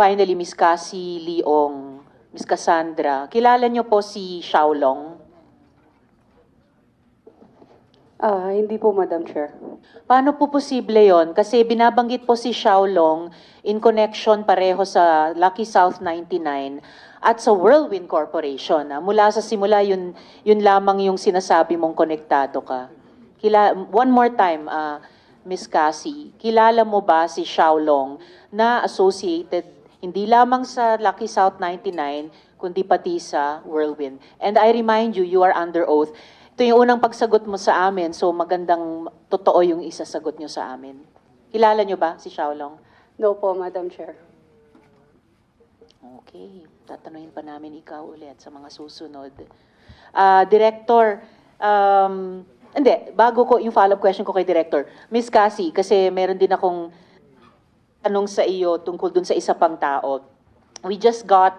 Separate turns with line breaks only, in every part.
finally, Miss Cassie Leong, Miss Cassandra, kilala niyo po si Xiaolong?
Hindi po, Madam Chair.
Paano po posible yon? Kasi binabanggit po si Xiaolong in connection pareho sa Lucky South 99 at sa Whirlwind Corporation. Mula sa simula, yun lamang yung sinasabi mong konektado ka. One more time, Miss Cassie, kilala mo ba si Xiaolong na associated hindi lamang sa Lucky South 99, kundi pati sa Whirlwind? And I remind you, you are under oath. Ito yung unang pagsagot mo sa amin, so magandang totoo yung isasagot nyo sa amin. Kilala nyo ba si Xiaolong?
No po, Madam Chair.
Okay, tatanungin pa namin ikaw ulit sa mga susunod. Director, hindi, bago ko yung follow-up question ko kay Director. Miss Cassie, kasi meron din akong tanong sa iyo tungkol dun sa isa pang tao. We just got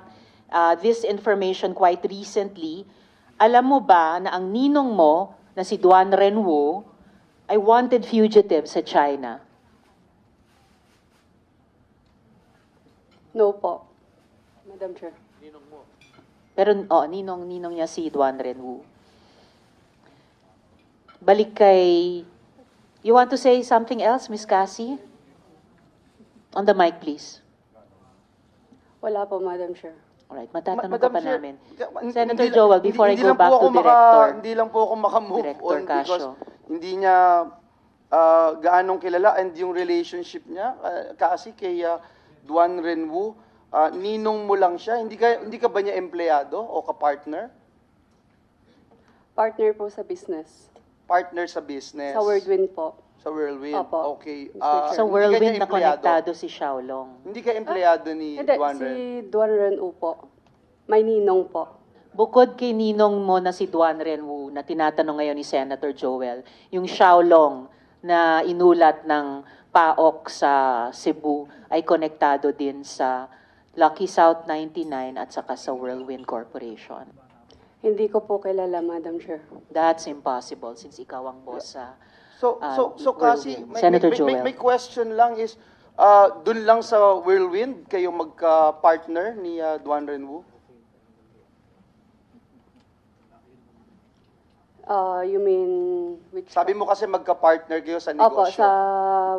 this information quite recently. Alam mo ba na ang ninong mo na si Duan Renwu ay wanted fugitive sa China?
No po, Madam Chair.
Pero ninong niya si Duan Renwu. Balik kay... You want to say something else, Miss Cassie? On the mic, please.
Wala po, Madam Chair.
Alright, matatanong ka
Madam
pa
Chair,
namin.
hindi-
Senator
hindi-
Joel, before I
hindi
go
lang po
back
ako
to Director.
Hindi lang po ako makamove
Director
on because
Casio.
hindi niya gaanong kilala and yung relationship niya kasi kay Duan Renwu, ninong mo lang siya. Hindi ka ba niya empleyado o ka-partner?
Partner po sa business.
Partner sa business.
Sa Whirlwind po.
Sa Whirlwind.
Opo.
Okay.
Mr. Chair.
Sa
hindi ka
Whirlwind
niya
na
empleyado?
konektado si Xiaolong.
Hindi ka empleyado ni
Hindi,
Duan
si
Renwu?
Duan Renwu po. May ninong po.
Bukod kay ninong mo na si Duan Renwu na tinatanong ngayon ni Senator Joel, yung Xiaolong na inulat ng PAOK sa Cebu ay konektado din sa Lucky South 99 at saka sa Whirlwind Corporation.
Hindi ko po kilala, Madam Chair.
That's impossible since ikaw ang boss sa
So kasi
Whirlwind. Senator Joel.
may question lang is dun lang sa Whirlwind kayo magka-partner ni Duan Renwu?
You mean which?
Sabi mo kasi magka-partner kayo sa
Opo,
negosyo.
sa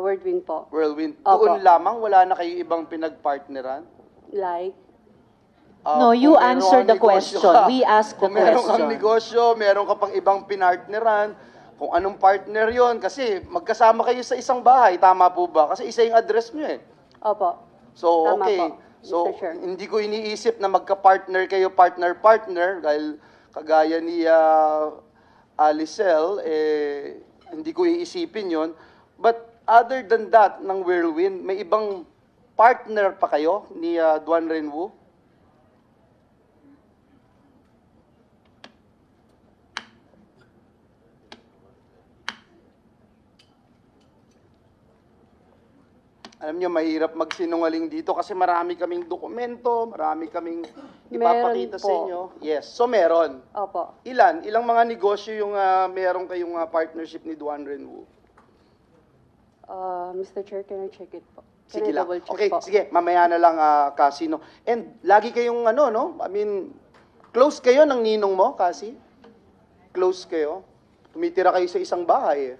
Whirlwind po.
Whirlwind.
Opo.
Doon lamang wala na kayo ibang pinag-partneran?
Like?
No, you
Kung meron
answer
kang
the
negosyo
question.
ka,
We ask the
kung meron
question.
kang negosyo, meron ka pang ibang pinartneran, kung anong partner yon kasi magkasama kayo sa isang bahay, tama po ba? Kasi isa yung address nyo eh.
Opo.
So,
Tama
okay.
po,
So,
Mr. Chair.
hindi ko iniisip na magka-partner kayo, partner-partner, dahil kagaya ni Alicel, hindi ko iisipin yon. But other than that, ng Whirlwind, may ibang partner pa kayo ni Duan Renwu? Alam niyo, mahirap magsinungaling dito kasi marami kaming dokumento, marami kaming ipapakita sa
po.
inyo. Yes, so meron.
Opo.
Ilang mga negosyo yung meron kayong partnership ni Duan Renwu?
Mr. Chair, can I check it po? Can
Sige
I
lang.
double check
Okay,
po?
sige, mamaya na lang Cassie, no? And lagi kayong no? I mean, close kayo ng ninong mo, Cassie? Close kayo? Tumitira kayo sa isang bahay eh.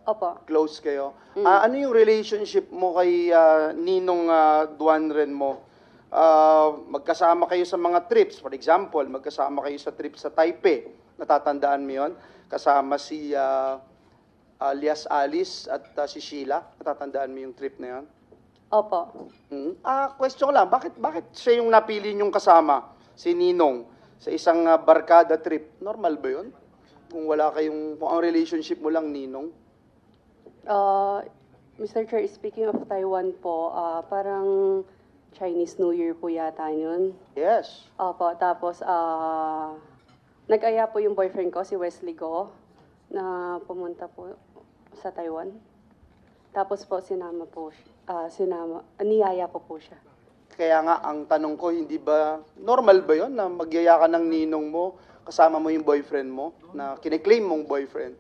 Opo.
Close kayo. Ano yung relationship mo kay Ninong Duan Ren mo? Magkasama kayo sa mga trips. For example, magkasama kayo sa trip sa Taipei. Natatandaan mo yun? Kasama si Alias Alice at si Sheila. Natatandaan mo yung trip na yun?
Opo.
Question ko lang, bakit siya yung napili niyong kasama, si Ninong, sa isang barkada trip? Normal ba yun? Kung ang relationship mo lang, Ninong?
Mr. Chair, speaking of Taiwan po, parang Chinese New Year po yata yun.
Yes.
Opo, tapos nag-aya po yung boyfriend ko, si Wesley Go, na pumunta po sa Taiwan. Tapos po niyaya ko po siya.
Kaya nga, ang tanong ko, hindi ba, normal ba yon na magyaya ka ng ninong mo, kasama mo yung boyfriend mo, na kiniklaim mong boyfriend?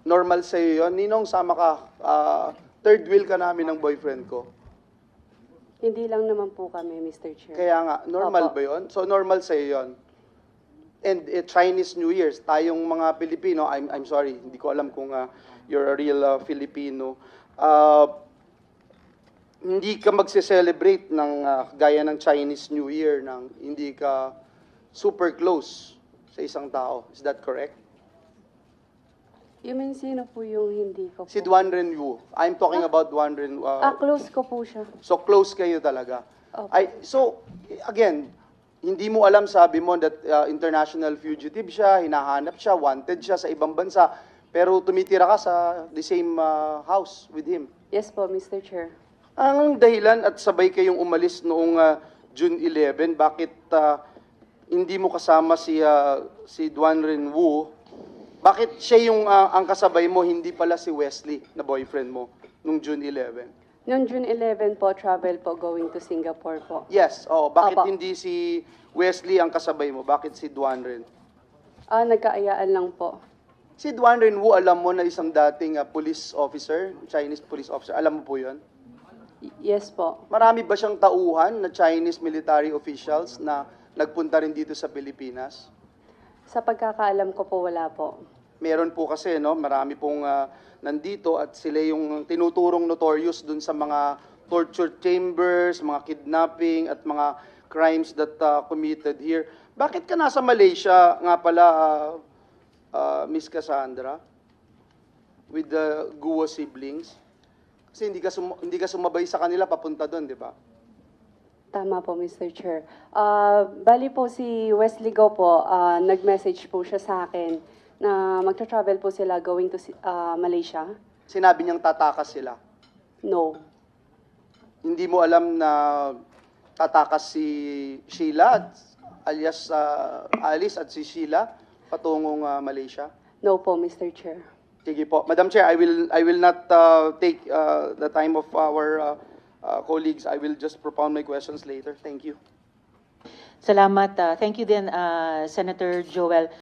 Normal sa'yo yun? Ninong, sama ka. Third wheel ka namin ng boyfriend ko.
Hindi lang naman po kami, Mr. Chair.
Kaya nga, normal
Opo.
ba yun? So normal sa'yo yun? And Chinese New Year's, tayong mga Pilipino, I'm sorry, hindi ko alam kung you're a real Filipino, hindi ka magse-celebrate ng gaya ng Chinese New Year nang hindi ka super close sa isang tao. Is that correct?
You mean sino po yung hindi ko po?
Si Duan Renwu. I'm talking about Duan Renwu.
Close ko po siya.
So close kayo talaga.
Opo.
So again, hindi mo alam, sabi mo that international fugitive siya, hinahanap siya, wanted siya sa ibang bansa, pero tumitira ka sa the same house with him.
Yes po, Mr. Chair.
Ang dahilan at sabay kayong umalis noong June 11, bakit hindi mo kasama si Duan Renwu? Bakit siya yung ang kasabay mo, hindi pala si Wesley na boyfriend mo nung June 11?
Noong June 11 po, travel po going to Singapore po.
Yes, bakit
Opo.
hindi si Wesley ang kasabay mo? Bakit si Duan Ren?
Nagkaayaan lang po.
Si Duan Renwu, alam mo na isang dating police officer, Chinese police officer. Alam mo po yun?
Yes po.
Marami ba siyang tauhan na Chinese military officials na nagpunta rin dito sa Pilipinas?
Sa pagkakaalam ko po, wala po.
Meron po kasi, no, marami pong nandito at sila yung tinuturong notorious dun sa mga torture chambers, mga kidnapping at mga crimes that committed here. Bakit ka nasa Malaysia nga pala, Miss Cassandra, with the Guo siblings? Kasi hindi ka sumabay sa kanila papunta doon, di ba?
Tama po, Mr. Chair. Bali po si Wesley Go po, nag-message po siya sa akin na magta-travel po sila going to Malaysia.
Sinabi niyang tatakas sila.
No.
Hindi mo alam na tatakas si Sheila alias Alice at si Sheila patungong Malaysia?
No po, Mr. Chair.
Sige po. Madam Chair, I will not take the time of our colleagues. I will just propound my questions later. Thank you.
Salamat. Thank you din, Senator Joel.